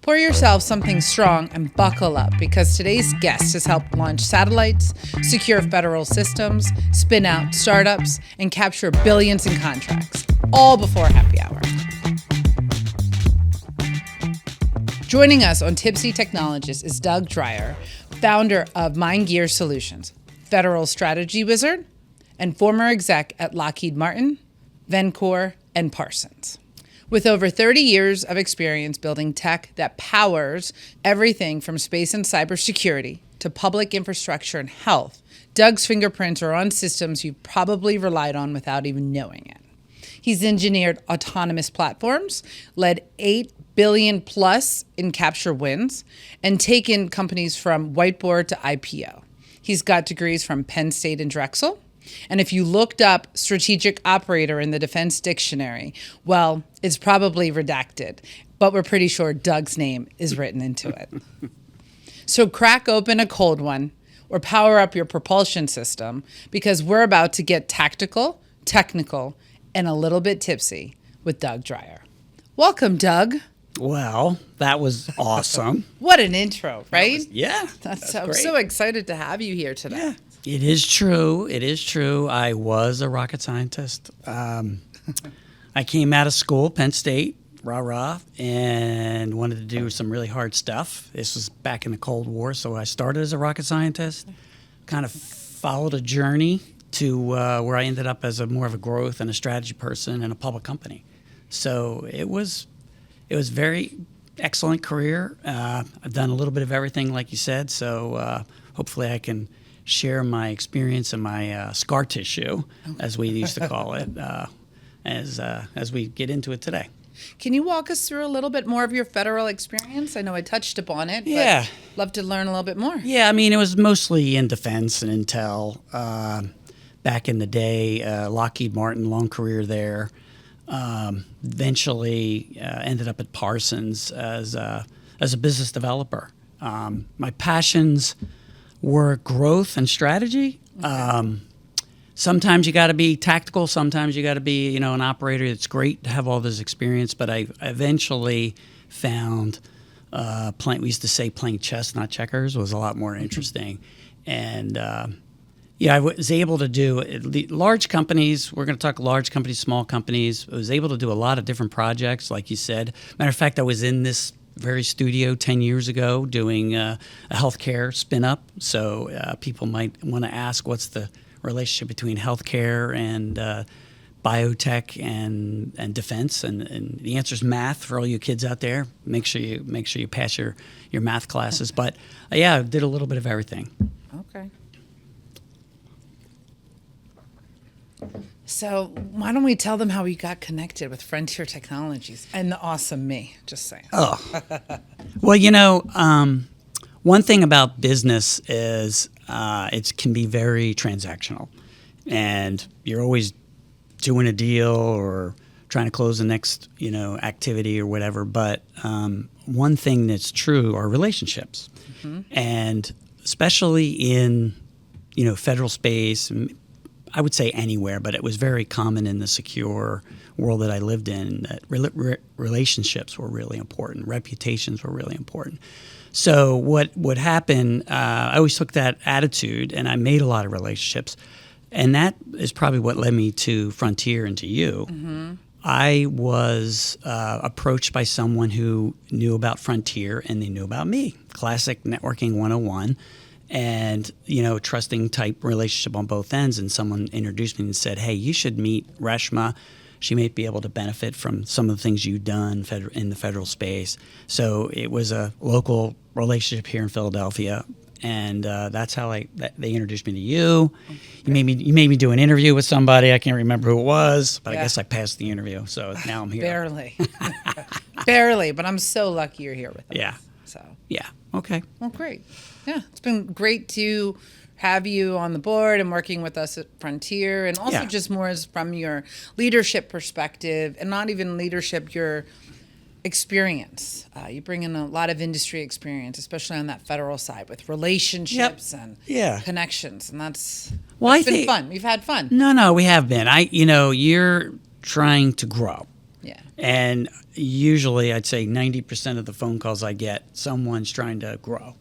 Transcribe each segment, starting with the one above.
Pour yourself something strong and buckle up because today's guest has helped launch satellites, secure federal systems, spin out startups, and capture billions in contracts, all before happy hour. Joining us on Tipsy Technologist is Doug Dreyer, founder of Mind Gear Solutions, federal strategy wizard, and former exec at Lockheed Martin, Vencor, and Parsons. With over 30 years of experience building tech that powers everything from space and cybersecurity to public infrastructure and health, Doug's fingerprints are on systems you've probably relied on without even knowing it. He's engineered autonomous platforms, led 8 billion plus in capture wins, and taken companies from whiteboard to IPO. He's got degrees from Penn State and Drexel. And if you looked up strategic operator in the defense dictionary, well, it's probably redacted, but we're pretty sure Doug's name is written into it. So crack open a cold one or power up your propulsion system because we're about to get tactical, technical, and a little bit tipsy with Doug Dreyer. Welcome, Doug. Well, that was awesome. What an intro, right? That's I'm great. so excited to have you here today. Yeah. It is true. It is true. I was a rocket scientist. I came out of school, Penn State, rah-rah, and wanted to do some really hard stuff. This was back in the Cold War, so I started as a rocket scientist, kind of followed a journey to where I ended up as more of a growth and a strategy person in a public company. So it was very excellent career. I've done a little bit of everything, like you said, so hopefully I can share my experience and my scar tissue, as we used to call it, as we get into it today. Can you walk us through a little bit more of your federal experience? I know I touched upon it, Yeah. but love to learn a little bit more. Yeah, I mean, it was mostly in defense and intel. Back in the day, Lockheed Martin, long career there. Eventually ended up at Parsons as a business developer. My passions were growth and strategy. Okay. Sometimes you got to be tactical. Sometimes you got to be, an operator. It's great to have all this experience, but I eventually found we used to say playing chess, not checkers, was a lot more interesting. And I was able to do large companies. We're going to talk large companies, small companies. I was able to do a lot of different projects, like you said. Matter of fact, I was in this very studio 10 years ago doing a healthcare spin-up. So people might want to ask, what's the relationship between healthcare and biotech and defense? And the answer is math for all you kids out there. Make sure you pass your math classes. But I did a little bit of everything. Okay. So why don't we tell them how we got connected with Frontier Technologies and the awesome me, just saying. Oh. Well, one thing about business is it can be very transactional. And you're always doing a deal or trying to close the next, activity or whatever. But one thing that's true are relationships. Mm-hmm. And especially in, federal space, I would say anywhere, but it was very common in the secure world that I lived in that relationships were really important. Reputations were really important. So what would happen, I always took that attitude and I made a lot of relationships. And that is probably what led me to Frontier and to you. Mm-hmm. I was approached by someone who knew about Frontier and they knew about me. Classic networking 101. And, trusting type relationship on both ends. And someone introduced me and said, hey, you should meet Reshma. She may be able to benefit from some of the things you've done in the federal space. So it was a local relationship here in Philadelphia. And that's how they introduced me to you. Okay. You made me do an interview with somebody. I can't remember who it was, but I guess I passed the interview. So now I'm here. Barely. Barely, but I'm so lucky you're here with us. Yeah. So. Yeah. Okay. Well, great. Yeah, it's been great to have you on the board and working with us at Frontier, and also just more as from your leadership perspective, and not even leadership, your experience. You bring in a lot of industry experience, especially on that federal side with relationships and connections, and that's been fun. We've had fun. No, we have been. You're trying to grow. Yeah. And usually I'd say 90% of the phone calls I get, someone's trying to grow.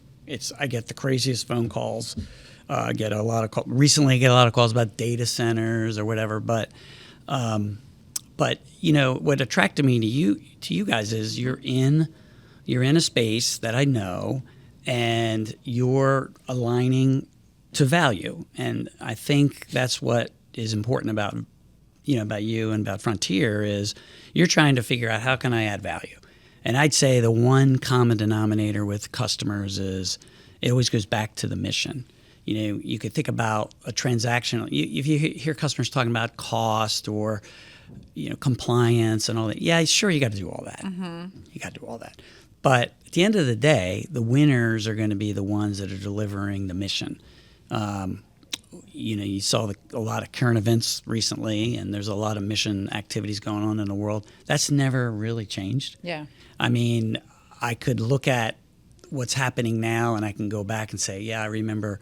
I get the craziest phone calls. I get a lot of calls. Recently I get a lot of calls about data centers or whatever. But what attracted me to you guys is you're in a space that I know, and you're aligning to value. And I think that's what is important about you and about Frontier is you're trying to figure out how can I add value. And I'd say the one common denominator with customers is it always goes back to the mission. You could think about a transactional. If you hear customers talking about cost or compliance and all that, yeah, sure, you got to do all that. Mm-hmm. You got to do all that. But at the end of the day, the winners are going to be the ones that are delivering the mission. You saw a lot of current events recently, and there's a lot of mission activities going on in the world. That's never really changed. Yeah. I mean, I could look at what's happening now, and I can go back and say, yeah, I remember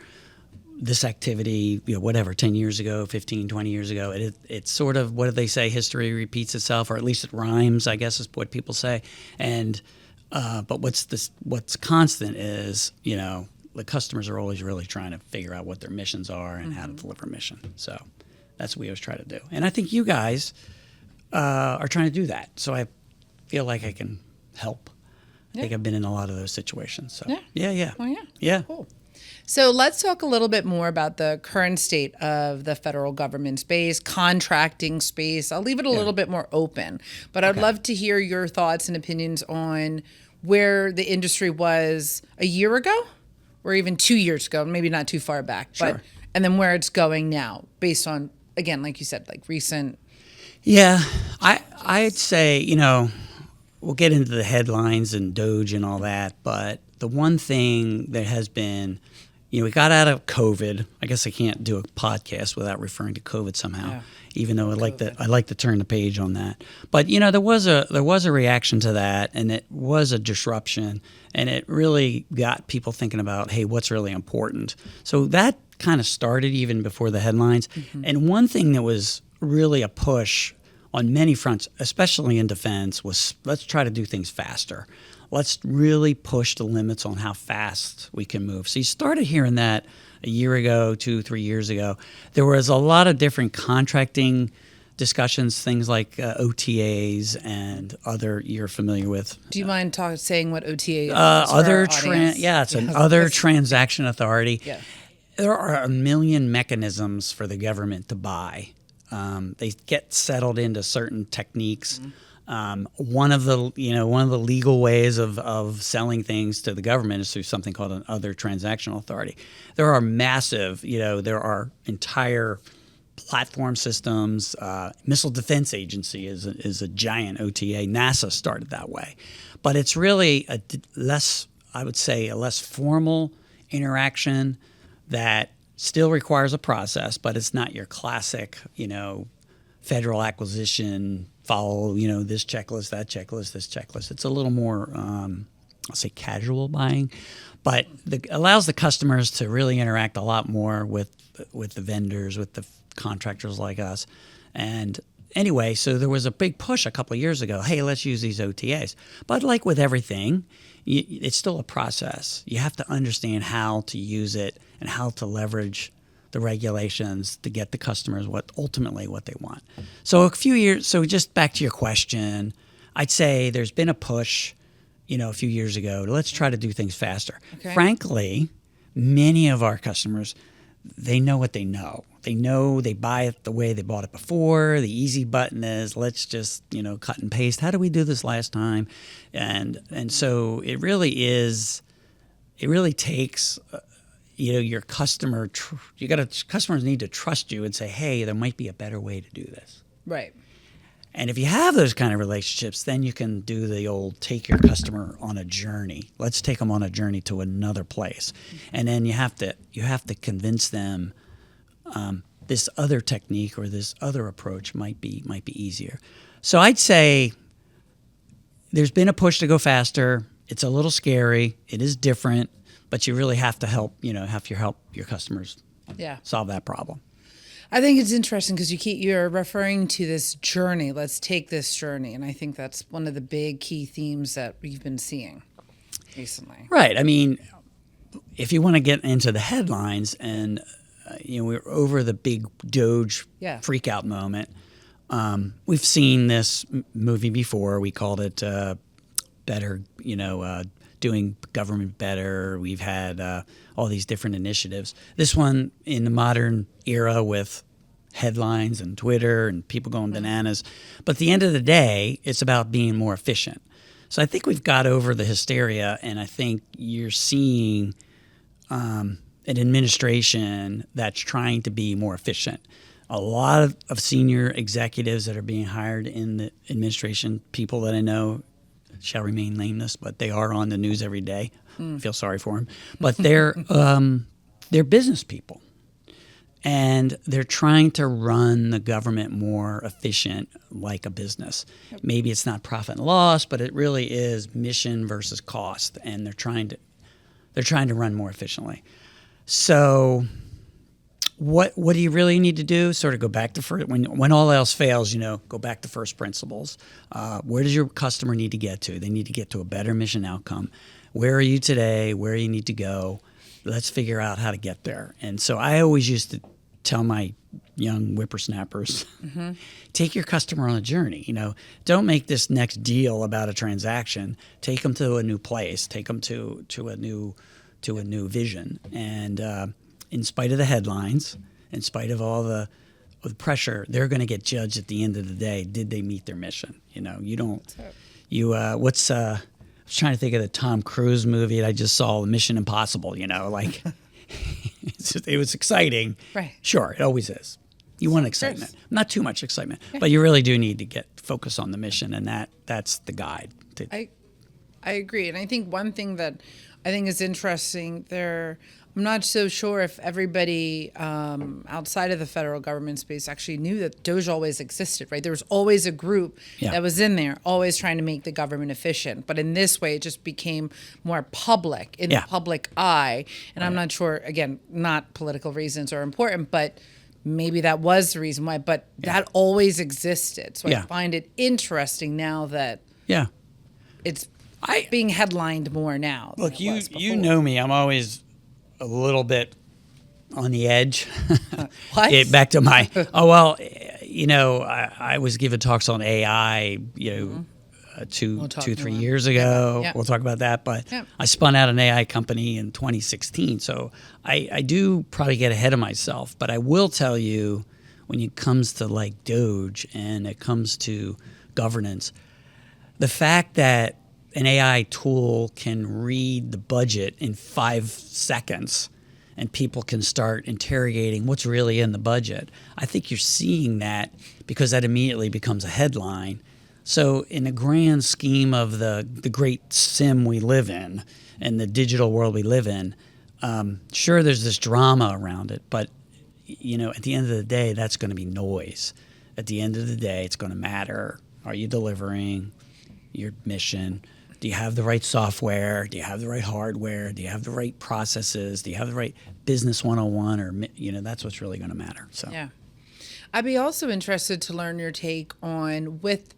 this activity, 10 years ago, 15, 20 years ago. It's sort of, what do they say? History repeats itself, or at least it rhymes, I guess is what people say. And but what's constant is, the customers are always really trying to figure out what their missions are and how to deliver a mission. So that's what we always try to do. And I think you guys are trying to do that. So I feel like I can help. Yeah. I think I've been in a lot of those situations. So yeah. Oh, yeah. Yeah. Cool. So let's talk a little bit more about the current state of the federal government space, contracting space. I'll leave it a little bit more open, but I'd love to hear your thoughts and opinions on where the industry was a year ago or even 2 years ago, maybe not too far back, Sure. and then where it's going now based on, again, like you said, like recent. Yeah, I'd say, we'll get into the headlines and DOGE and all that, but the one thing that has been, we got out of COVID. I guess I can't do a podcast without referring to COVID somehow, even though I like to turn the page on that. But there was a reaction to that, and it was a disruption, and it really got people thinking about, hey, what's really important? So that kind of started even before the headlines. Mm-hmm. And one thing that was really a push on many fronts, especially in defense, was let's try to do things faster. Let's really push the limits on how fast we can move. So you started hearing that a year ago, 2-3 years ago. There was a lot of different contracting discussions, things like OTAs and other you're familiar with. Do you mind saying what OTA is? It's an other transaction authority. Yeah. There are a million mechanisms for the government to buy. They get settled into certain techniques. Mm-hmm. One of the legal ways of selling things to the government is through something called an other transactional authority. There are massive, there are entire platform systems. Missile Defense Agency is a giant OTA. NASA started that way, but it's really a less formal interaction that still requires a process, but it's not your classic, federal acquisition. Follow, this checklist, that checklist, this checklist. It's a little more, I'll say, casual buying, but allows the customers to really interact a lot more with the vendors, with the contractors like us. And anyway, so there was a big push a couple of years ago. Hey, let's use these OTAs. But like with everything, it's still a process. You have to understand how to use it and how to leverage the regulations to get the customers ultimately what they want. So so just back to your question, I'd say there's been a push, a few years ago, let's try to do things faster. Okay. Frankly, many of our customers, they know what they know. They know they buy it the way they bought it before. The easy button is let's just, cut and paste. How did we do this last time? And so it really takes your customer, customers need to trust you and say, hey, there might be a better way to do this. Right. And if you have those kind of relationships, then you can do the old take your customer on a journey. Let's take them on a journey to another place. And then you have to convince them this other technique or this other approach might be easier. So I'd say there's been a push to go faster. It's a little scary. It is different. But you really have to help your customers solve that problem. I think it's interesting because you're referring to this journey. Let's take this journey, and I think that's one of the big key themes that we've been seeing recently. Right. I mean, if you want to get into the headlines, and we're over the big Doge freak out moment. We've seen this movie before. We called it Better, doing government better. We've had all these different initiatives. This one in the modern era with headlines and Twitter and people going bananas. But at the end of the day, it's about being more efficient. So I think we've got over the hysteria, and I think you're seeing an administration that's trying to be more efficient. A lot of senior executives that are being hired in the administration, people that I know shall remain nameless, but they are on the news every day. I feel sorry for them. But they're business people. And they're trying to run the government more efficient like a business. Maybe it's not profit and loss, but it really is mission versus cost. And they're trying to run more efficiently. So what do you really need to do? Sort of go back to first, when all else fails, go back to first principles. Where does your customer need to get to? They need to get to a better mission outcome. Where are you today? Where you need to go? Let's figure out how to get there. And so I always used to tell my young whippersnappers, take your customer on a journey. Don't make this next deal about a transaction. Take them to a new place. Take them to a new vision. And in spite of the headlines, in spite of all the pressure, they're going to get judged at the end of the day. Did they meet their mission? I was trying to think of the Tom Cruise movie that I just saw, Mission Impossible. It was exciting. Right. Sure, it always is. You want excitement, not too much excitement, but you really do need to get focus on the mission, and that's the guide. I agree, and I think one thing that I think is interesting there. I'm not so sure if everybody outside of the federal government space actually knew that Doge always existed, right? There was always a group that was in there, always trying to make the government efficient. But in this way, it just became more public, in the public eye. And I'm not sure, again, not political reasons are important, but maybe that was the reason why. But that always existed. So I find it interesting now that it's being headlined more now. Look, you know me. I'm always a little bit on the edge. What? Back to my, I was giving talks on AI, 3 years ago. We'll talk about that. But I spun out an AI company in 2016. So I do probably get ahead of myself. But I will tell you, when it comes to like Doge and it comes to governance, the fact that an AI tool can read the budget in 5 seconds and people can start interrogating what's really in the budget. I think you're seeing that because that immediately becomes a headline. So in the grand scheme of the great sim we live in and the digital world we live in, sure, there's this drama around it, but at the end of the day, that's going to be noise. At the end of the day, it's going to matter. Are you delivering your mission? Do you have the right software? Do you have the right hardware? Do you have the right processes? Do you have the right business 101? Or, that's what's really going to matter. So I'd be also interested to learn your take on with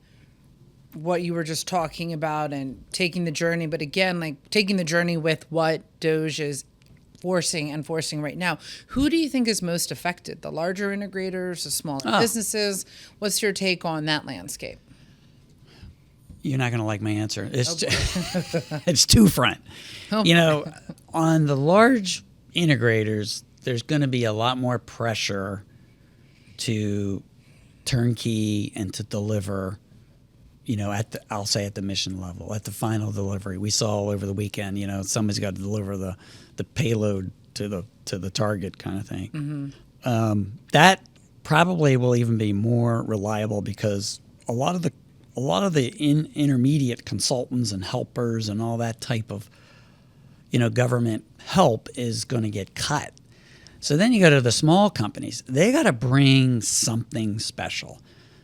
what you were just talking about and taking the journey. But again, like taking the journey with what Doge is enforcing right now. Who do you think is most affected? The larger integrators, the smaller businesses? What's your take on that landscape? You're not going to like my answer. It's two front. On the large integrators, there's going to be a lot more pressure to turnkey and to deliver, I'll say at the mission level, at the final delivery. We saw all over the weekend, somebody's got to deliver the payload to the target kind of thing. That probably will even be more reliable because a lot of the intermediate consultants and helpers and all that type of, government help is going to get cut. So then you go to the small companies. They got to bring something special.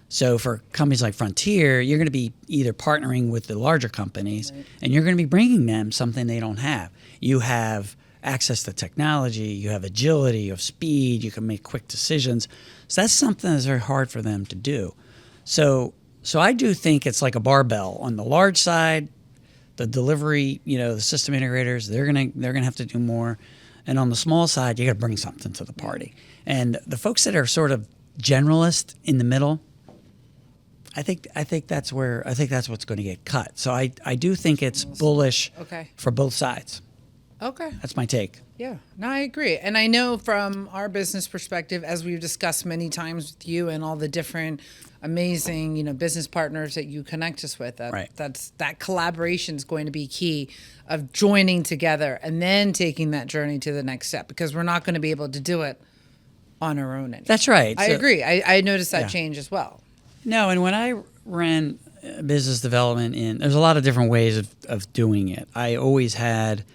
So for companies like Frontier, you're going to be either partnering with the larger companies and you're going to be bringing them something they don't have. You have access to technology, you have agility, you have speed, you can make quick decisions. So that's something that's very hard for them to do. So I do think it's like a barbell. On the large side, the delivery, the system integrators, they're gonna have to do more. And on the small side, you got to bring something to the party. And the folks that are sort of generalist in the middle, I think that's what's going to get cut. So I do think it's bullish for both sides. Okay. That's my take. Yeah, no, I agree. And I know from our business perspective, as we've discussed many times with you and all the different amazing, business partners that you connect us with, that collaboration is going to be key of joining together and then taking that journey to the next step, because we're not going to be able to do it on our own anymore. That's right. I agree. I noticed that change as well. No, and when I ran business development there's a lot of different ways of doing it. I always had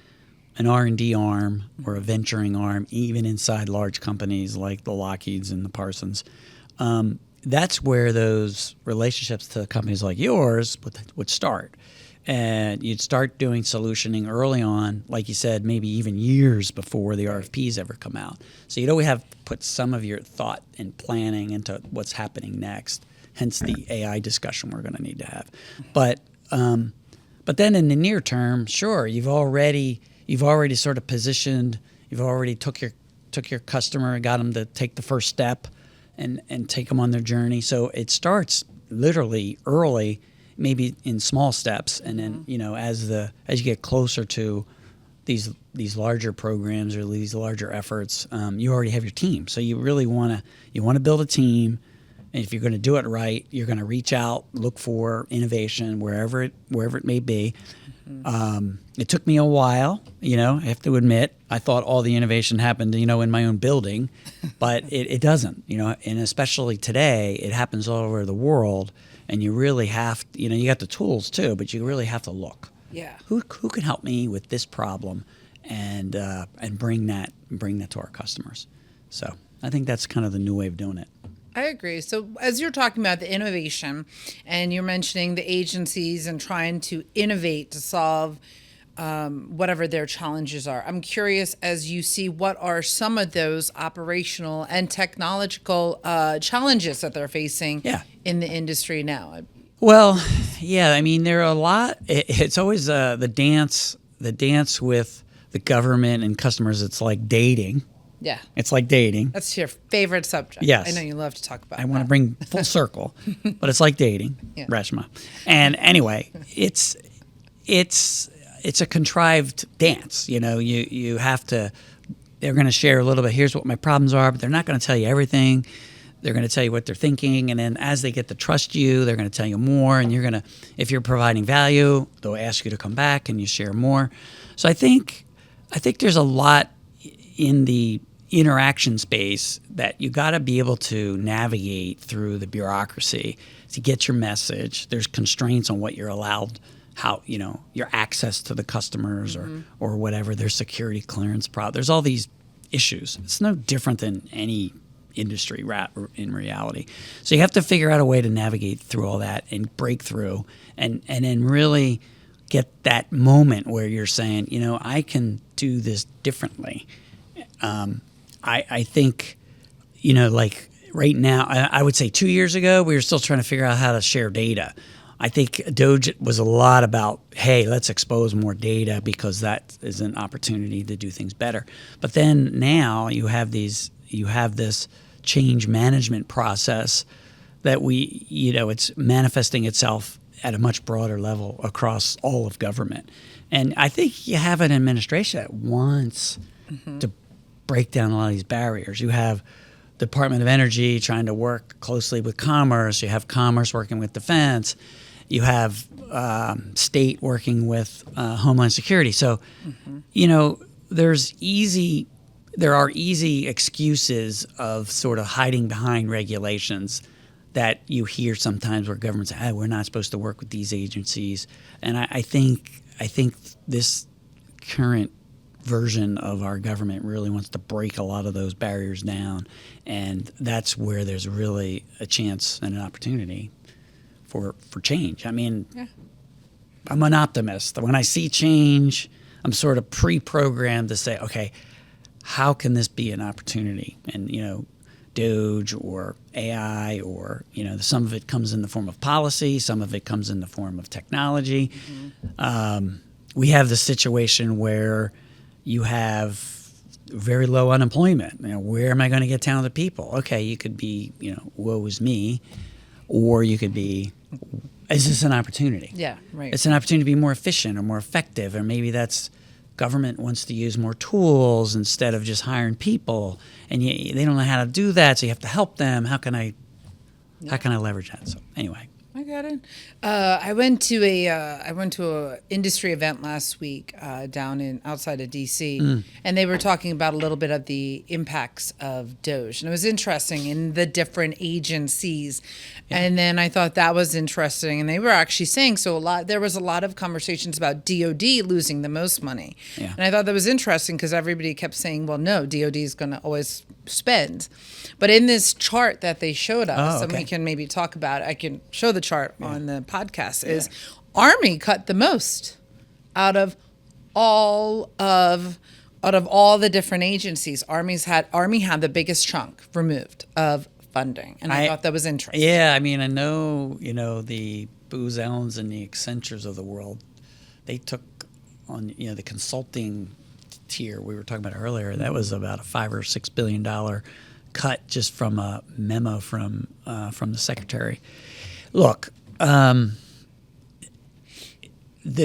an R&D arm or a venturing arm, even inside large companies like the Lockheeds and the Parsons. That's where those relationships to companies like yours would start. And you'd start doing solutioning early on, like you said, maybe even years before the RFPs ever come out. So you'd always have to put some of your thought and planning into what's happening next, hence the AI discussion we're going to need to have. But then in the near term, sure, you've already sort of positioned, you've already took your customer and got them to take the first step and take them on their journey. So it starts literally early, maybe in small steps, and then as you get closer to these larger programs or these larger efforts, you already have your team. So you really want to build a team. And if you're going to do it right, you're going to reach out, look for innovation wherever it may be. It took me a while, I have to admit. I thought all the innovation happened, in my own building, but it doesn't, and especially today, it happens all over the world, and you really have, you got the tools too, but you really have to look. Yeah. Who can help me with this problem and bring that to our customers? So I think that's kind of the new way of doing it. I agree. So as you're talking about the innovation and you're mentioning the agencies and trying to innovate to solve whatever their challenges are, I'm curious, as you see, what are some of those operational and technological challenges that they're facing in the industry now? Well, yeah, I mean, there are a lot. It's always the dance with the government and customers. It's like dating. Yeah. It's like dating. That's your favorite subject. Yes. I know you love to talk about I want to bring full circle, but it's like dating, Reshma. And anyway, it's a contrived dance. You have to, they're going to share a little bit, here's what my problems are, but they're not going to tell you everything. They're going to tell you what they're thinking. And then as they get to trust you, they're going to tell you more. And if you're providing value, they'll ask you to come back and you share more. So I think there's a lot in the interaction space that you got to be able to navigate through the bureaucracy to get your message. There's constraints on what you're allowed, how your access to the customers or whatever. There's security clearance there's all these issues. It's no different than any industry in reality. So you have to figure out a way to navigate through all that and break through and then really get that moment where you're saying, I can do this differently. I think, like right now, I would say 2 years ago, we were still trying to figure out how to share data. I think DOD was a lot about, hey, let's expose more data because that is an opportunity to do things better. But then now you have this change management process that it's manifesting itself at a much broader level across all of government. And I think you have an administration that wants to break down a lot of these barriers. You have Department of Energy trying to work closely with Commerce. You have Commerce working with Defense. You have state working with Homeland Security. So, there are easy excuses of sort of hiding behind regulations that you hear sometimes where governments say, we're not supposed to work with these agencies. And I think this current version of our government really wants to break a lot of those barriers down, and that's where there's really a chance and an opportunity for change. I mean, I'm an optimist. When I see change, I'm sort of pre-programmed to say, okay, how can this be an opportunity? And, Doge or AI or, some of it comes in the form of policy, some of it comes in the form of technology. We have the situation where you have very low unemployment. Where am I going to get talented people? Okay, you could be, woe is me, or you could be, is this an opportunity? Yeah, right. It's an opportunity to be more efficient or more effective, or maybe that's government wants to use more tools instead of just hiring people, and they don't know how to do that, so you have to help them. How can I leverage that? So anyway. I got it. I went to a industry event last week down outside of DC, and they were talking about a little bit of the impacts of Doge, and it was interesting in the different agencies. Yeah. And then I thought that was interesting, and they were actually saying there was a lot of conversations about DoD losing the most money, and I thought that was interesting because everybody kept saying, well, no, DoD is going to always spend. But in this chart that they showed us, and we can maybe talk about it, I can show the chart on the podcast, is Army cut the most out of all the different agencies. Army had the biggest chunk removed of funding, and I thought that was interesting. Yeah, I mean, I know, the Booz Allens and the Accentures of the world, they took on, the consulting tier we were talking about earlier. That was about a $5 or $6 billion cut just from a memo from the secretary. Look, the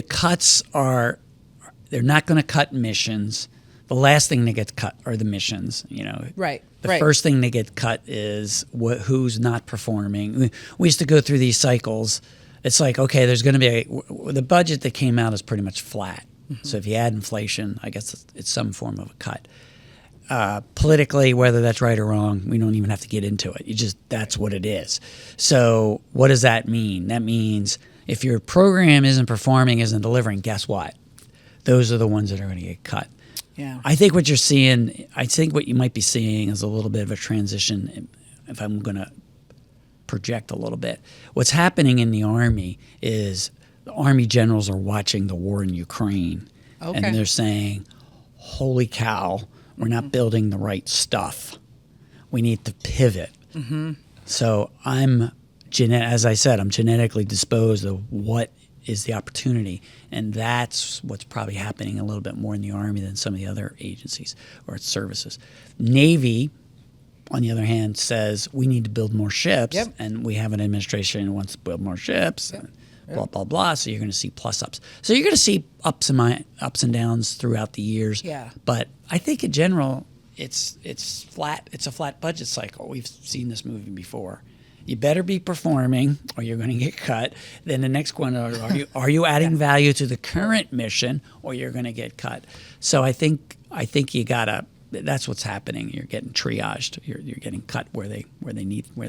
cuts they're not going to cut missions. The last thing that gets cut are the missions. Right. The first thing that get cut is who's not performing. We used to go through these cycles. It's like, okay, there's going to be the budget that came out is pretty much flat. Mm-hmm. So if you add inflation, I guess it's some form of a cut. Politically, whether that's right or wrong, we don't even have to get into it. That's what it is. So what does that mean? That means if your program isn't performing, isn't delivering, guess what? Those are the ones that are going to get cut. Yeah. I think what you might be seeing is a little bit of a transition, if I'm going to project a little bit. What's happening in the Army is the Army generals are watching the war in Ukraine, and they're saying, holy cow, we're not building the right stuff. We need to pivot. Mm-hmm. So as I said, I'm genetically disposed of what is the opportunity, and that's what's probably happening a little bit more in the Army than some of the other agencies or its services. Navy, on the other hand, says we need to build more ships, and we have an administration that wants to build more ships. Yep. Blah, blah, blah. So you're going to see plus-ups. So you're going to see ups and downs throughout the years. Yeah. But I think in general, it's flat. It's a flat budget cycle. We've seen this movie before. You better be performing or you're going to get cut. Then the next one, are you adding value to the current mission or you're going to get cut? So I think you got to, that's what's happening. You're getting triaged. You're getting cut where they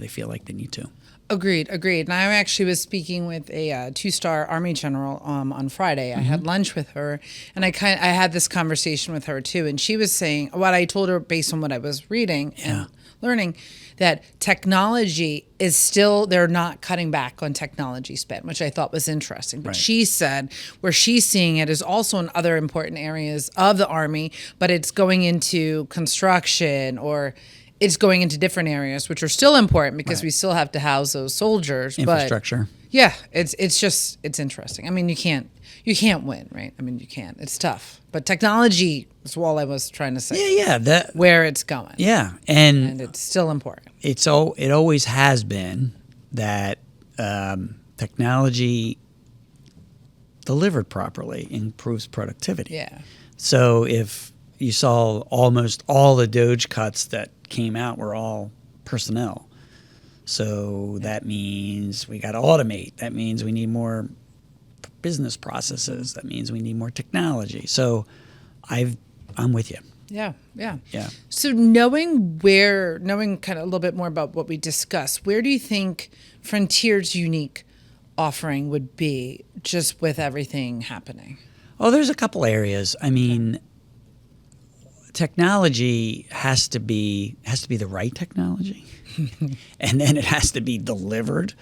feel like they need to. Agreed. And I actually was speaking with a 2-star Army general on Friday. I had lunch with her, and I had this conversation with her too. And she was saying what I told her based on what I was reading and learning, that technology is still, they're not cutting back on technology spend, which I thought was interesting. But she said where she's seeing it is also in other important areas of the Army, but it's going into construction or it's going into different areas, which are still important because we still have to house those soldiers. Infrastructure. But it's interesting. I mean, you can't win, right? I mean, you can't. It's tough. But technology is all I was trying to say. Yeah. Where it's going. Yeah, and it's still important. It always has been that technology delivered properly improves productivity. Yeah. So if you saw almost all the Doge cuts that came out were all personnel. So that means we got to automate. That means we need more business processes. That means we need more technology. So I'm with you. Yeah. So knowing kind of a little bit more about what we discussed, where do you think Frontier's unique offering would be just with everything happening? Oh, there's a couple areas. I mean, technology has to be the right technology, and then it has to be delivered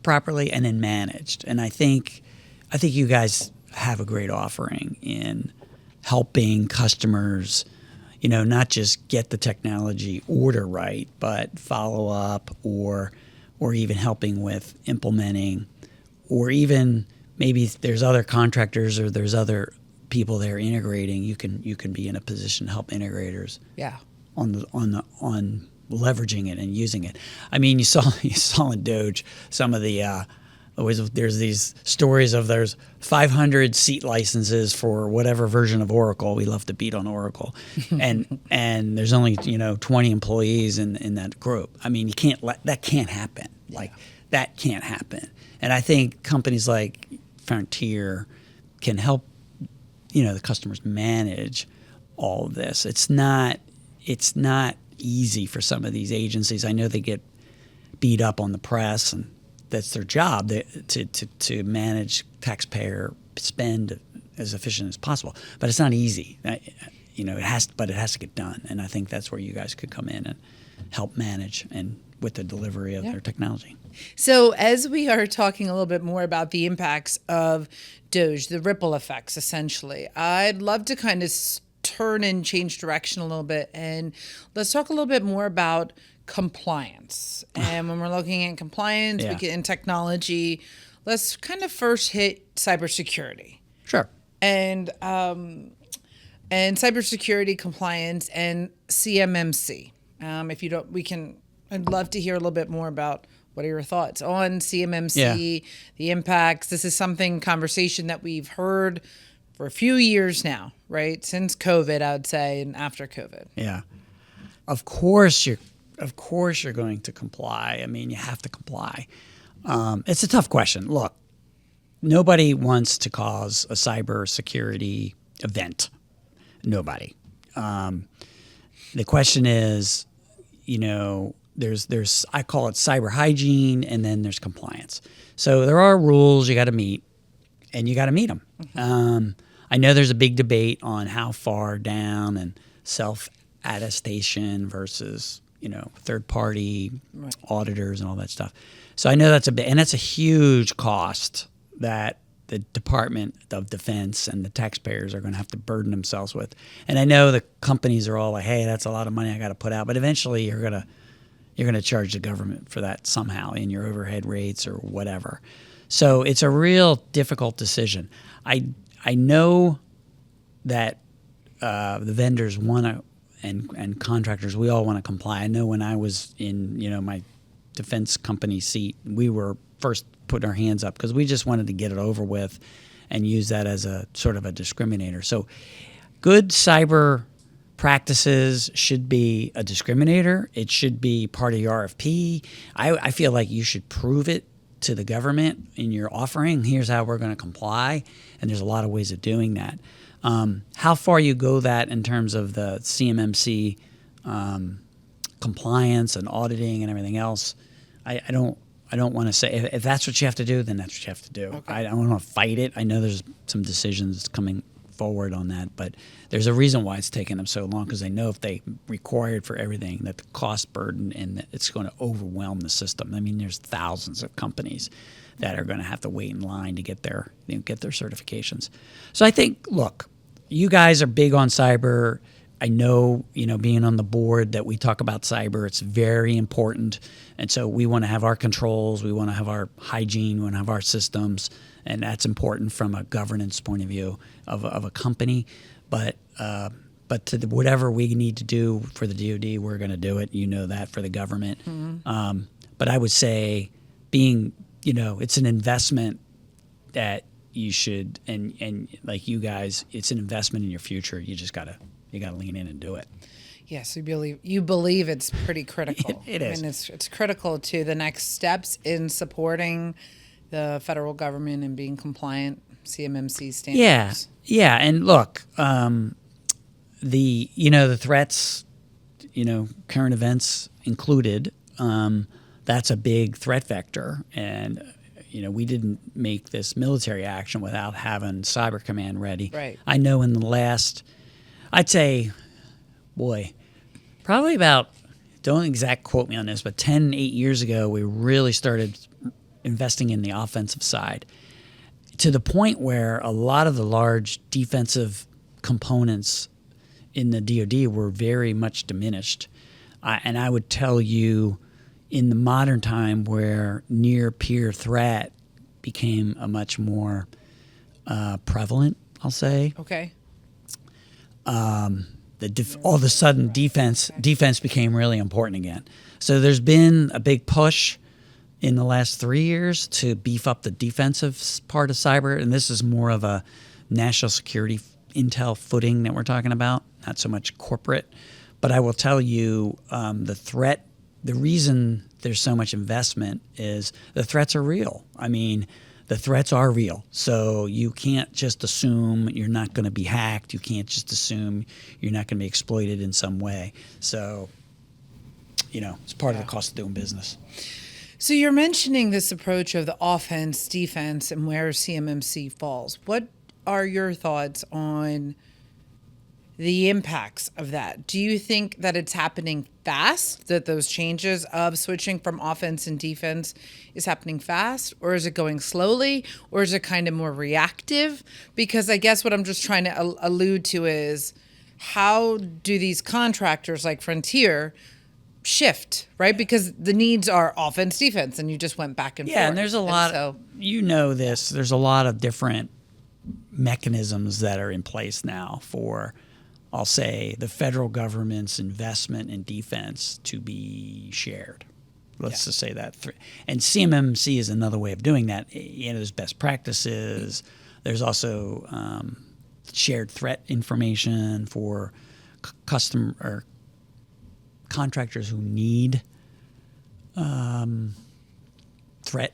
properly and then managed. And I think you guys have a great offering in helping customers, not just get the technology order right, but follow up or even helping with implementing, or even maybe there's other contractors or there's other people there integrating. You can be in a position to help integrators. Yeah. On leveraging it and using it. I mean, you saw in Doge some of the there's these stories of there's 500 seat licenses for whatever version of Oracle. We love to beat on Oracle, and there's only 20 employees in that group. I mean, that can't happen. Like that can't happen. And I think companies like Frontier can help the customers manage all of this. It's not easy for some of these agencies. I know they get beat up on the press, and that's their job to manage taxpayer spend as efficient as possible. But it's not easy. It has to get done. And I think that's where you guys could come in and help manage and with the delivery of their technology. So as we are talking a little bit more about the impacts of Doge, the ripple effects, essentially, I'd love to kind of turn and change direction a little bit, and let's talk a little bit more about compliance. And when we're looking at compliance in technology, let's kind of first hit cybersecurity. Sure. And cybersecurity compliance and CMMC. If you don't, I'd love to hear a little bit more about what are your thoughts on CMMC, the impacts. This is conversation that we've heard for a few years now, right? Since COVID, I would say, and after COVID. Yeah. Of course you're going to comply. I mean, you have to comply. It's a tough question. Look, nobody wants to cause a cybersecurity event. Nobody. The question is, there's I call it cyber hygiene, and then there's compliance. So there are rules you got to meet, and you got to meet them. Mm-hmm. I know there's a big debate on how far down and self-attestation versus third-party auditors and all that stuff. So I know that's and that's a huge cost that the Department of Defense and the taxpayers are going to have to burden themselves with. And I know the companies are all like, "Hey, that's a lot of money I got to put out," but eventually you're gonna charge the government for that somehow in your overhead rates or whatever. So it's a real difficult decision. I know that the vendors want to, and contractors, we all want to comply. I know when I was in my defense company seat, we were first putting our hands up because we just wanted to get it over with and use that as a sort of a discriminator. So good cyber practices should be a discriminator. It should be part of your RFP. I feel like you should prove it to the government in your offering. Here's how we're going to comply. And there's a lot of ways of doing that. How far you go that in terms of the CMMC compliance and auditing and everything else, I don't want to say. If that's what you have to do, then that's what you have to do. Okay. I don't want to fight it. I know there's some decisions coming forward on that, but there's a reason why it's taken them so long, because they know if they require it for everything, that the cost burden and it's going to overwhelm the system. I mean, there's thousands of companies that are going to have to wait in line to get their certifications. So I think, look, you guys are big on cyber. I know, being on the board that we talk about cyber, it's very important. And so we want to have our controls, we want to have our hygiene, we want to have our systems, and that's important from a governance point of view of a company. But whatever we need to do for the DoD, we're going to do it. You know that for the government. Mm-hmm. But I would say it's an investment that you should, and like you guys, it's an investment in your future. You just got to lean in and do it. Yes, you believe it's pretty critical. It is. I mean, it's critical to the next steps in supporting the federal government and being compliant CMMC standards. Yeah, and look, the threats, current events included, that's a big threat vector, and we didn't make this military action without having Cyber Command ready. Right. I know in the last, I'd say, probably about, don't exact quote me on this, but 8 years ago, we really started investing in the offensive side to the point where a lot of the large defensive components in the DoD were very much diminished. And I would tell you, in the modern time where near-peer threat became a much more prevalent, I'll say. Okay. All of a sudden, defense became really important again. So there's been a big push in the last 3 years to beef up the defensive part of cyber, and this is more of a national security intel footing that we're talking about, not so much corporate. But I will tell you, the reason there's so much investment is the threats are real. I mean, the threats are real. So you can't just assume you're not going to be hacked. You can't just assume you're not going to be exploited in some way. So, it's part of the cost of doing business. So you're mentioning this approach of the offense, defense, and where CMMC falls. What are your thoughts on the impacts of that? Do you think that it's happening fast, that those changes of switching from offense and defense is happening fast, or is it going slowly, or is it kind of more reactive? Because I guess what I'm just trying to allude to is, how do these contractors like Frontier shift, right? Because the needs are offense, defense, and you just went back and forth. Yeah, and there's a lot, there's a lot of different mechanisms that are in place now for, I'll say, the federal government's investment in defense to be shared. Let's just say that. And CMMC is another way of doing that. There's best practices. There's also shared threat information for customer or contractors who need threat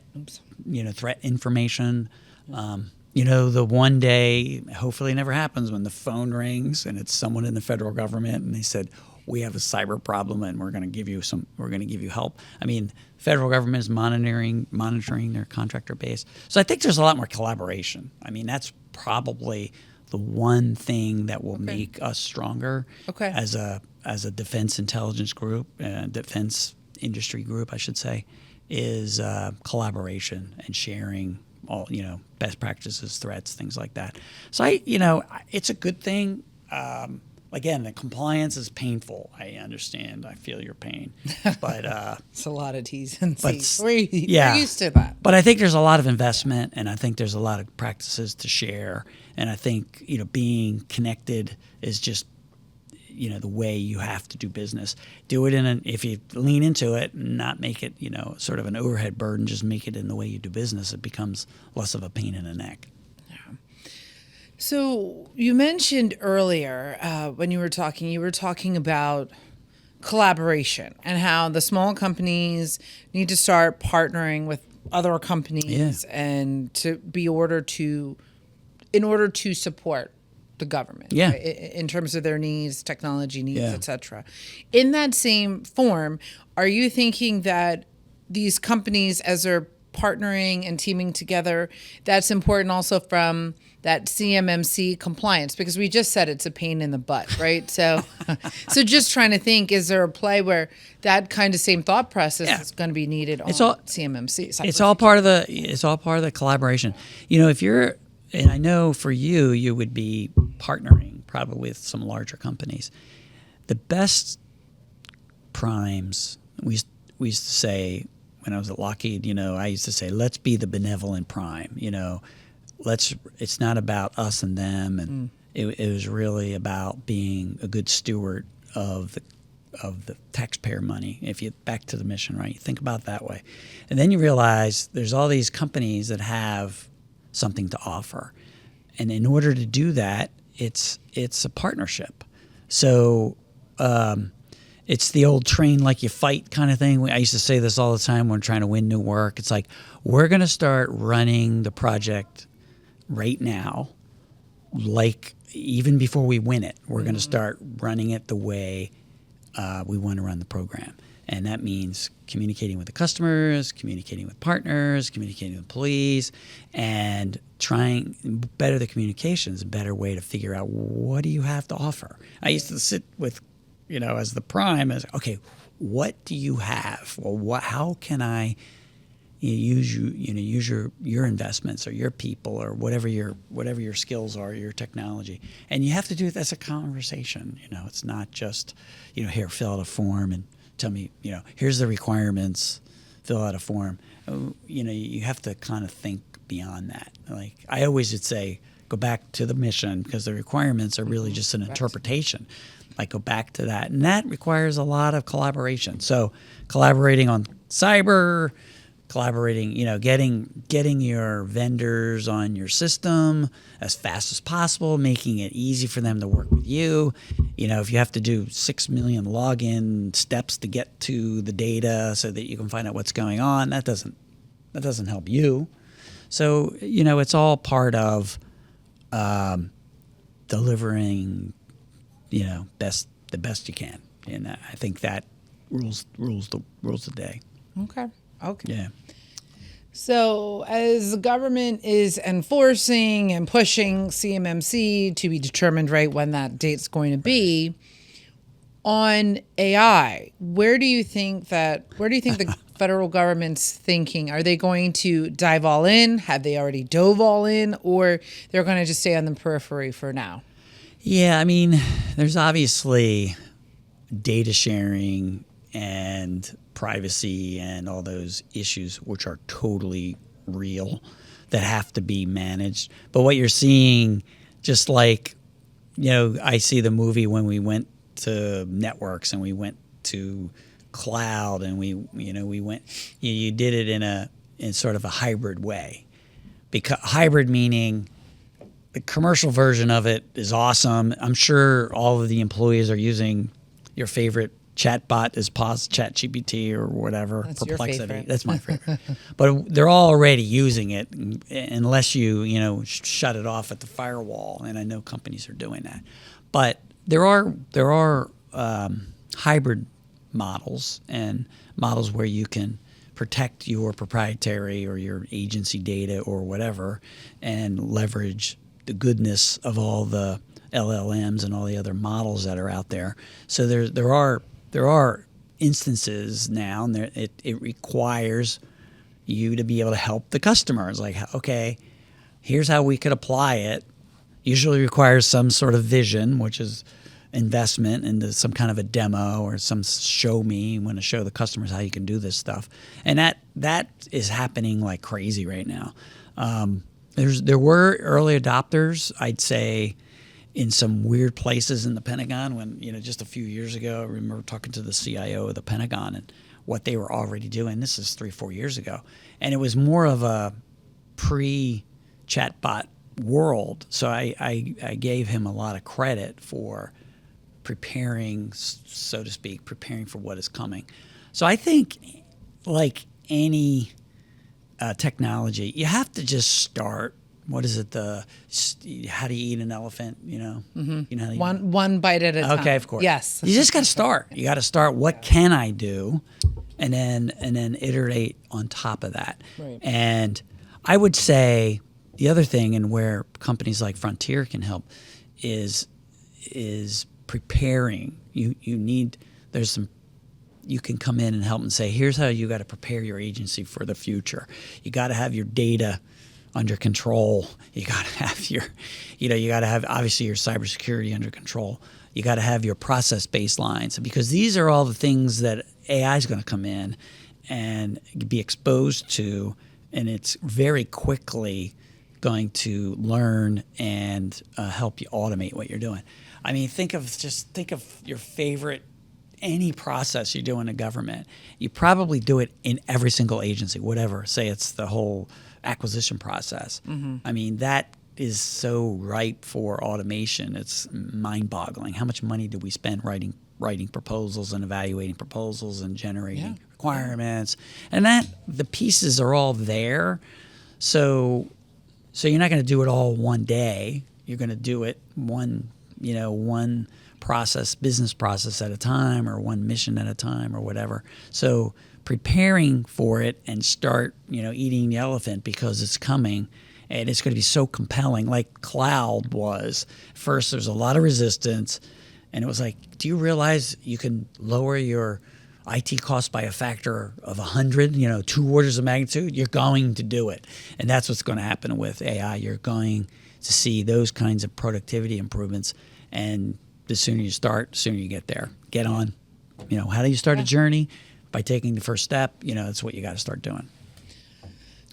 information. The one day, hopefully it never happens, when the phone rings and it's someone in the federal government and they said, we have a cyber problem and we're going to give you help. I mean, federal government is monitoring their contractor base. So I think there's a lot more collaboration. I mean, that's probably the one thing that will make us stronger as a defense intelligence group, defense industry group, I should say, is collaboration and sharing all, best practices, threats, things like that. So it's a good thing. Again, the compliance is painful. I understand. I feel your pain, but it's a lot of T's and C's. We're used to that. But I think there's a lot of investment, and I think there's a lot of practices to share. And I think being connected is just the way you have to do business. Do it if you lean into it and not make it sort of an overhead burden. Just make it in the way you do business. It becomes less of a pain in the neck. So you mentioned earlier when you were talking about collaboration and how the small companies need to start partnering with other companies and in order to support the government right, in terms of their needs, technology needs, etc. In that same form, are you thinking that these companies, as they're partnering and teaming together, that's important also from that CMMC compliance? Because we just said it's a pain in the butt, right? So just trying to think, is there a play where that kind of same thought process is going to be needed on CMMC? It's all part of the collaboration. If you're, and I know for you would be partnering probably with some larger companies. The best primes, we used to say when I was at Lockheed, I used to say, let's be the benevolent prime, it's not about us and them. And it was really about being a good steward of the taxpayer money. If you back to the mission, right? You think about it that way. And then you realize there's all these companies that have something to offer. And in order to do that, it's a partnership. So it's the old train like you fight kind of thing. I used to say this all the time when trying to win new work. It's like, we're going to start running the project right now, like even before we win it. We're going to start running it the way we want to run the program. And that means communicating with the customers, communicating with partners, communicating with employees, and trying better the communications, a better way to figure out, what do you have to offer? I used to sit with, as the prime, as, okay, what do you have? Well, how can I use your investments or your people or whatever your skills are, your technology, and you have to do it as a conversation. It's not just here, fill out a form and tell me here's the requirements, fill out a form. You have to kind of think beyond that. Like I always would say, go back to the mission, because the requirements are really just an interpretation. Like go back to that, and that requires a lot of collaboration. So collaborating on cyber, collaborating, getting your vendors on your system as fast as possible, making it easy for them to work with you. If you have to do 6 million login steps to get to the data so that you can find out what's going on, that doesn't help you. So it's all part of delivering the best you can, and I think that rules the day. Okay. Yeah. So as the government is enforcing and pushing CMMC to be determined right when that date's going to be, on AI, where do you think the federal government's thinking? Are they going to dive all in? Have they already dove all in? Or they're going to just stay on the periphery for now? Yeah, there's obviously data sharing and privacy and all those issues which are totally real that have to be managed. But what you're seeing, just like, I see the movie when we went to networks and we went to cloud and we went, you did it in sort of a hybrid way. Because hybrid meaning the commercial version of it is awesome. I'm sure all of the employees are using your favorite chatbot is ChatGPT or whatever. That's Perplexity. Your favorite. That's my favorite. But they're all already using it unless you shut it off at the firewall. And I know companies are doing that. But there are hybrid models and models where you can protect your proprietary or your agency data or whatever and leverage the goodness of all the LLMs and all the other models that are out there. So there are instances now, and it requires you to be able to help the customers. Like, okay, here's how we could apply it. Usually requires some sort of vision, which is investment into some kind of a demo or some show me. You want to show the customers how you can do this stuff, and that is happening like crazy right now. There were early adopters, I'd say, in some weird places in the Pentagon when, just a few years ago, I remember talking to the CIO of the Pentagon and what they were already doing. This is 3-4 years ago. And it was more of a pre-chatbot world. So I gave him a lot of credit for preparing, so to speak, preparing for what is coming. So I think, like any technology, you have to just start. What is it? How do you eat an elephant? Mm-hmm. You know how you one bite at a time. Okay, of course. Yes. You just got to start. You got to start. What can I do, and then iterate on top of that. Right. And I would say the other thing, and where companies like Frontier can help, is preparing. You can come in and help and say, here's how you got to prepare your agency for the future. You got to have your data under control. You got to have you got to have obviously your cybersecurity under control. You got to have your process baselines, because these are all the things that AI is going to come in and be exposed to, and it's very quickly going to learn and help you automate what you're doing. Think of your favorite, any process you do in a government. You probably do it in every single agency, whatever. Say it's the whole acquisition process. Mm-hmm. That is so ripe for automation. It's mind-boggling. How much money do we spend writing proposals and evaluating proposals and generating requirements? And that the pieces are all there. So you're not going to do it all one day. You're going to do it one business process at a time, or one mission at a time, or whatever. So preparing for it and start, eating the elephant because it's coming, and it's going to be so compelling. Like cloud was. First, there's a lot of resistance, and it was like, do you realize you can lower your IT costs by a factor of 100, 2 orders of magnitude, you're going to do it. And that's what's going to happen with AI. You're going to see those kinds of productivity improvements. And the sooner you start, the sooner you get there. Get on. How do you start a journey? By taking the first step. That's what you got to start doing.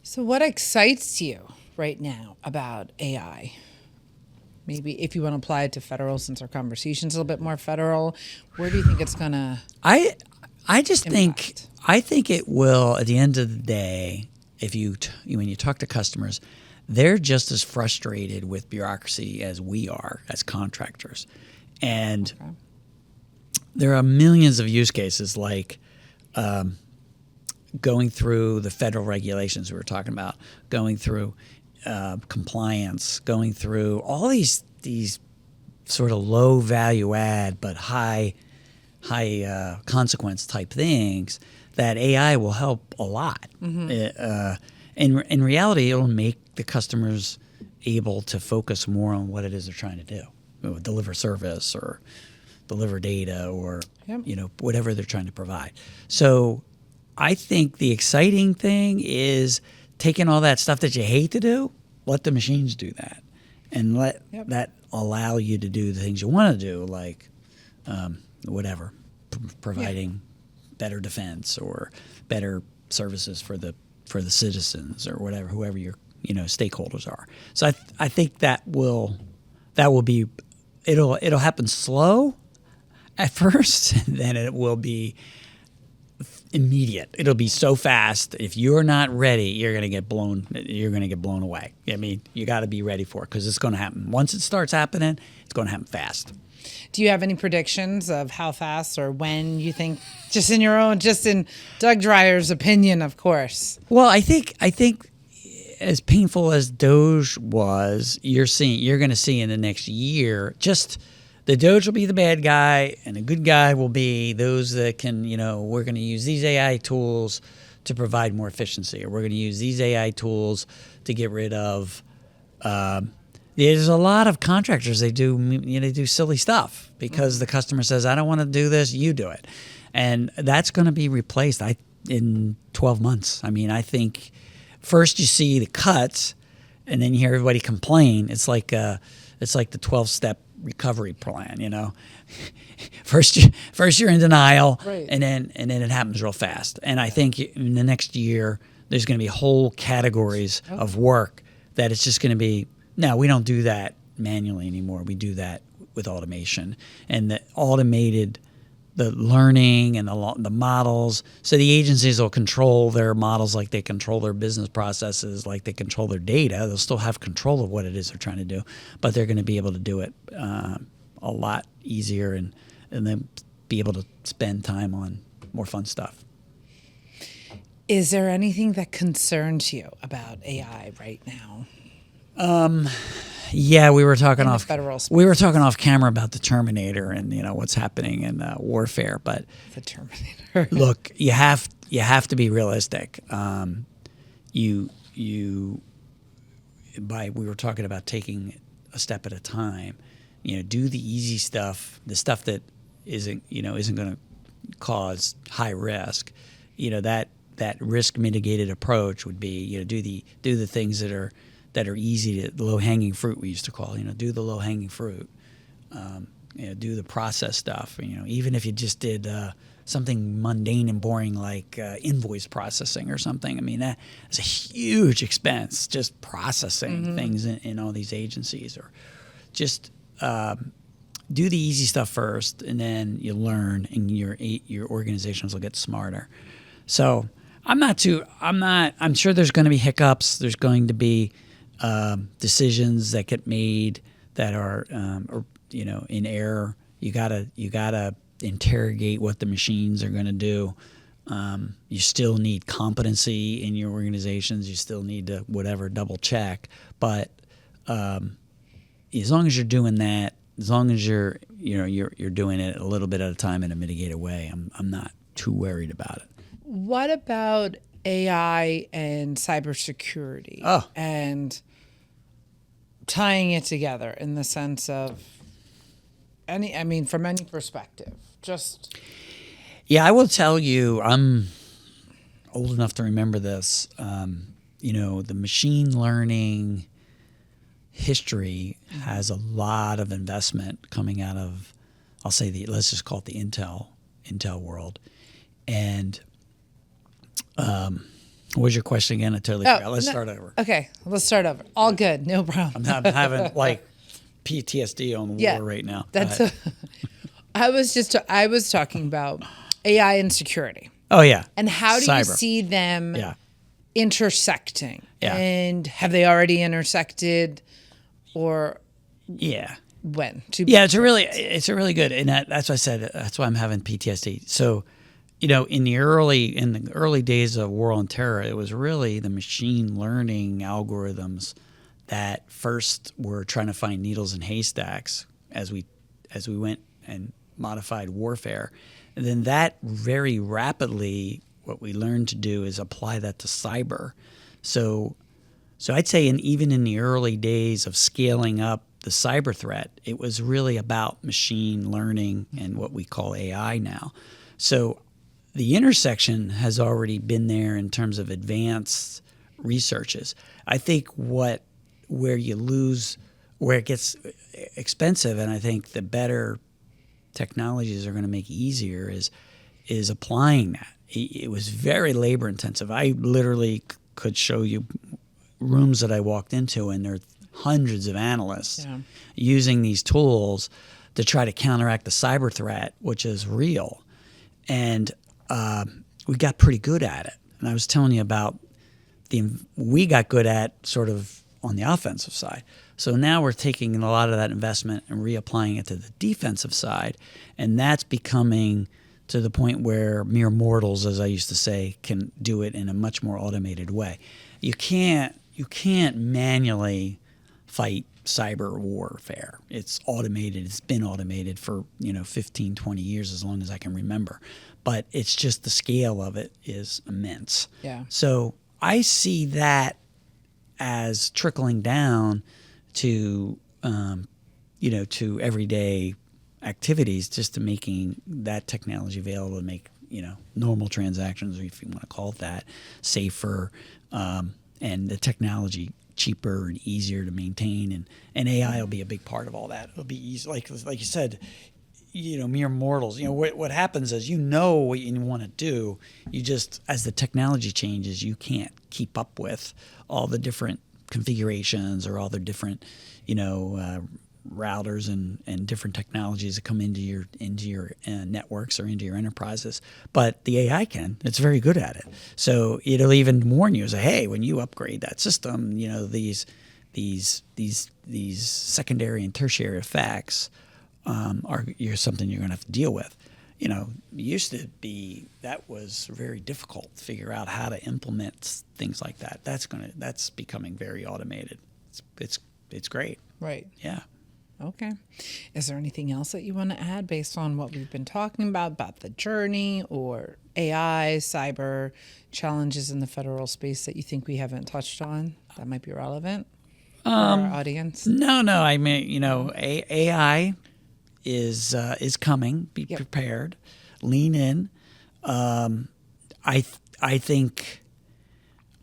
So what excites you right now about AI? Maybe if you want to apply it to federal, since our conversation's a little bit more federal, where do you think it's going to I just think it will, at the end of the day, when you talk to customers, they're just as frustrated with bureaucracy as we are as contractors. And there are millions of use cases like going through the federal regulations we were talking about, going through compliance, going through all these sort of low value add but high consequence type things that AI will help a lot. In reality, it'll make the customers able to focus more on what it is they're trying to do, deliver service or deliver data or whatever they're trying to provide. So I think the exciting thing is taking all that stuff that you hate to do, let the machines do that, and let that allow you to do the things you want to do, like providing better defense or better services for the citizens or whoever your stakeholders are. So I think that will be it'll happen slow at first, and then it will be immediate. It'll be so fast. If you're not ready, you're going to get blown away. I mean, you got to be ready for it because it's going to happen. Once it starts happening, it's going to happen fast. Do you have any predictions of how fast or when you think, just in Doug Dreyer's opinion, of course? Well, I think as painful as Doge was, you're going to see in the next year, just the Doge will be the bad guy and the good guy will be those that can, we're going to use these AI tools to provide more efficiency, or we're going to use these AI tools to get rid of. There's a lot of contractors, they do silly stuff because the customer says, I don't want to do this, you do it. And that's going to be replaced in 12 months. I mean, I think first you see the cuts and then you hear everybody complain. It's like the 12-step recovery plan, First you're in denial, right, and then it happens real fast. And I think in the next year there's going to be whole categories of work that it's just going to be, no, we don't do that manually anymore. We do that with automation, and the learning and the models. So the agencies will control their models like they control their business processes, like they control their data. They'll still have control of what it is they're trying to do, but they're going to be able to do it a lot easier and then be able to spend time on more fun stuff. Is there anything that concerns you about AI right now? Yeah, we were talking off camera about the Terminator and what's happening in warfare. But the Terminator. Look, you have to be realistic. We were talking about taking a step at a time. Do the easy stuff, the stuff that isn't going to cause high risk. That risk mitigated approach would be do the things that are easy, the low-hanging fruit we used to call, do the low-hanging fruit, do the process stuff, even if you just did something mundane and boring like invoice processing or something. I mean, that's a huge expense, just processing things in all these agencies. Or just do the easy stuff first, and then you learn, and your organizations will get smarter. So I'm sure there's going to be hiccups. There's going to be decisions that get made that are in error. You gotta interrogate what the machines are going to do. You still need competency in your organizations. You still need to double check. But as long as you're doing that, as long as you're doing it a little bit at a time in a mitigated way, I'm not too worried about it. What about AI and cybersecurity and tying it together in the sense of from any perspective, just Yeah, I will tell you, I'm old enough to remember this. The machine learning history has a lot of investment coming out of, I'll say let's just call it the Intel world. And what was your question again? I totally forgot. Let's start over. Okay, let's start over. All good, no problem. I'm having like PTSD on the war right now. I was talking about AI and security. Oh yeah. And how do Cyber. you see them intersecting? Yeah. And have they already intersected, or yeah, when? It's a really good, and that's why I said that's why I'm having PTSD. So, in the early days of War on Terror, it was really the machine learning algorithms that first were trying to find needles in haystacks as we went and modified warfare. And then that very rapidly, what we learned to do is apply that to cyber. So I'd say even in the early days of scaling up the cyber threat, it was really about machine learning and what we call AI now. So the intersection has already been there in terms of advanced researches. I think where it gets expensive, and I think the better technologies are going to make easier is applying that. It was very labor intensive. I literally could show you rooms that I walked into, and there are hundreds of analysts using these tools to try to counteract the cyber threat, which is real. And we got pretty good at it. And I was telling you about we got good at sort of on the offensive side. So now we're taking a lot of that investment and reapplying it to the defensive side, and that's becoming to the point where mere mortals, as I used to say, can do it in a much more automated way. You can't manually fight cyber warfare. It's automated. It's been automated for 15, 20 years, as long as I can remember. But it's just the scale of it is immense. Yeah. So I see that as trickling down to to everyday activities, just to making that technology available to make normal transactions, if you want to call it that, safer, and the technology cheaper and easier to maintain, and AI will be a big part of all that. It'll be easy, like you said, mere mortals. What happens is what you want to do. You just, as the technology changes, you can't keep up with all the different configurations or all the different routers and different technologies that come into your networks or into your enterprises. But the AI can. It's very good at it. So it'll even warn you, say, hey, when you upgrade that system, these secondary and tertiary effects are something you're going to have to deal with. It used to be that was very difficult to figure out how to implement things like that. That's becoming very automated. It's great. Right. Yeah. Okay. Is there anything else that you want to add based on what we've been talking about the journey or AI, cyber challenges in the federal space that you think we haven't touched on that might be relevant for our audience? No. I mean, AI is coming. Be prepared. Lean in. I think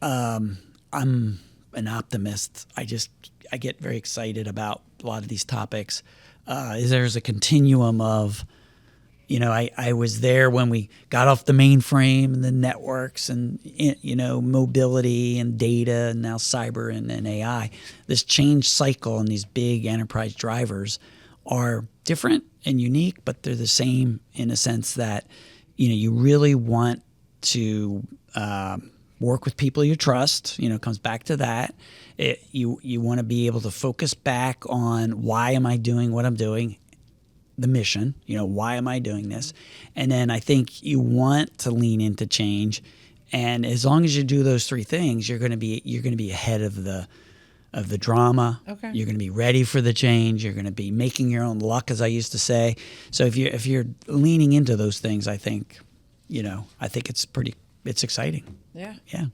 I'm an optimist. I get very excited about a lot of these topics. There's a continuum of, I was there when we got off the mainframe and the networks and, mobility and data and now cyber and AI. This change cycle and these big enterprise drivers are different and unique, but they're the same in a sense that, you really want to work with people you trust. It comes back to that. You want to be able to focus back on why am I doing what I'm doing, the mission. Why am I doing this? And then I think you want to lean into change. And as long as you do those three things, you're going to be ahead of the drama. Okay. You're going to be ready for the change. You're going to be making your own luck, as I used to say. So if you're leaning into those things, I think it's exciting. Yeah. Yeah.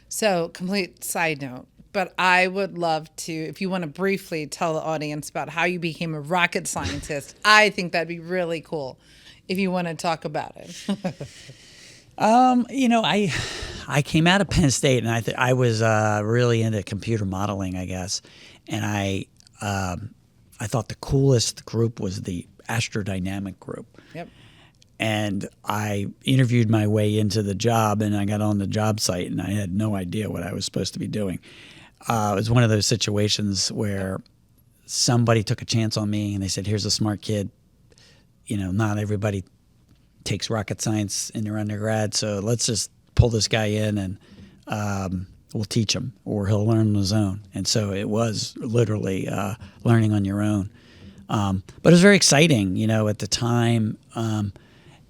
So, complete side note, but I would love to, if you want to briefly tell the audience about how you became a rocket scientist, I think that'd be really cool. if you want to talk about it. I came out of Penn State, and I was really into computer modeling, I guess, and I thought the coolest group was the astrodynamic group. Yep. And I interviewed my way into the job, and I got on the job site, and I had no idea what I was supposed to be doing. It was one of those situations where somebody took a chance on me, and they said, "Here's a smart kid. Not everybody takes rocket science in their undergrad, so let's just pull this guy in and we'll teach him, or he'll learn on his own." And so it was literally learning on your own. But it was very exciting, at the time.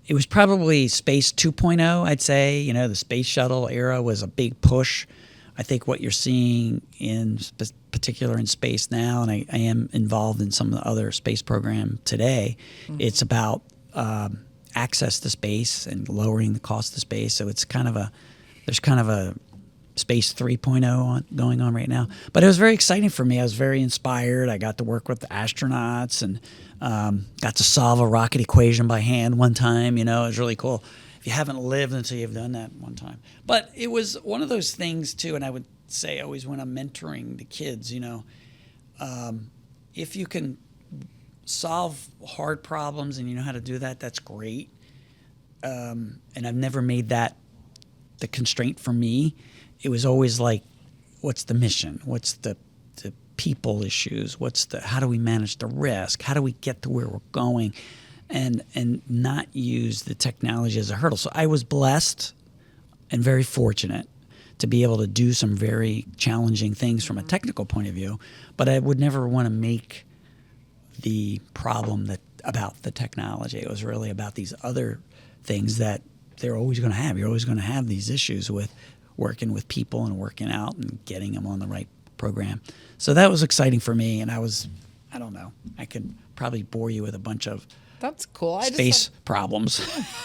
It was probably Space 2.0, I'd say. The space shuttle era was a big push. I think what you're seeing in particular in space now, and I am involved in some of the other space program today, it's about access to space and lowering the cost of space. So it's there's kind of a Space 3.0 going on right now. But it was very exciting for me. I was very inspired. I got to work with the astronauts and got to solve a rocket equation by hand one time. It was really cool. If you haven't lived until you've done that one time. But it was one of those things, too, and I would say always when I'm mentoring the kids, if you can solve hard problems and you know how to do that, that's great. And I've never made that the constraint for me. It was always like, what's the mission? What's the people issues? How do we manage the risk? How do we get to where we're going? And not use the technology as a hurdle. So I was blessed and very fortunate to be able to do some very challenging things from a technical point of view, but I would never want to make the problem about the technology. It was really about these other things that they're always going to have. You're always going to have these issues with working with people and working out and getting them on the right program. So that was exciting for me, and I don't know, I could probably bore you with a bunch of That's cool. space problems.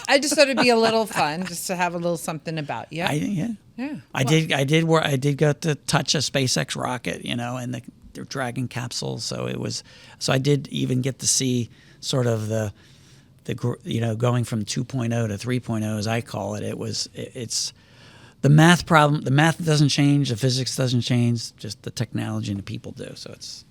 I just thought it'd be a little fun just to have a little something about you. Yeah. I did go to touch a SpaceX rocket, and their Dragon capsule. So I did even get to see sort of the going from 2.0 to 3.0, as I call it. It's the math problem. The math doesn't change. The physics doesn't change. Just the technology and the people do. So it's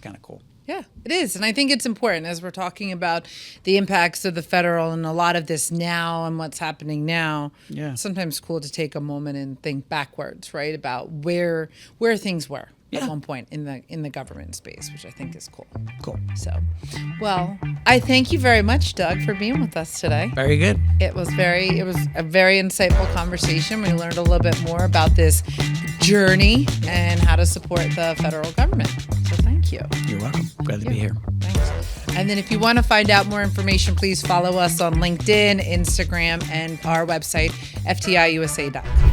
kind of cool. Yeah, it is. And I think it's important as we're talking about the impacts of the federal and a lot of this now and what's happening now. Yeah. Sometimes cool to take a moment and think backwards, right, about where things were at one point in the government space, which I think is cool. Cool. So, well, I thank you very much, Doug, for being with us today. Very good. It was a very insightful conversation. We learned a little bit more about this journey and how to support the federal government. So thank you. You're welcome. Glad to be here. Thanks. And then if you want to find out more information, please follow us on LinkedIn, Instagram, and our website, ftiusa.com.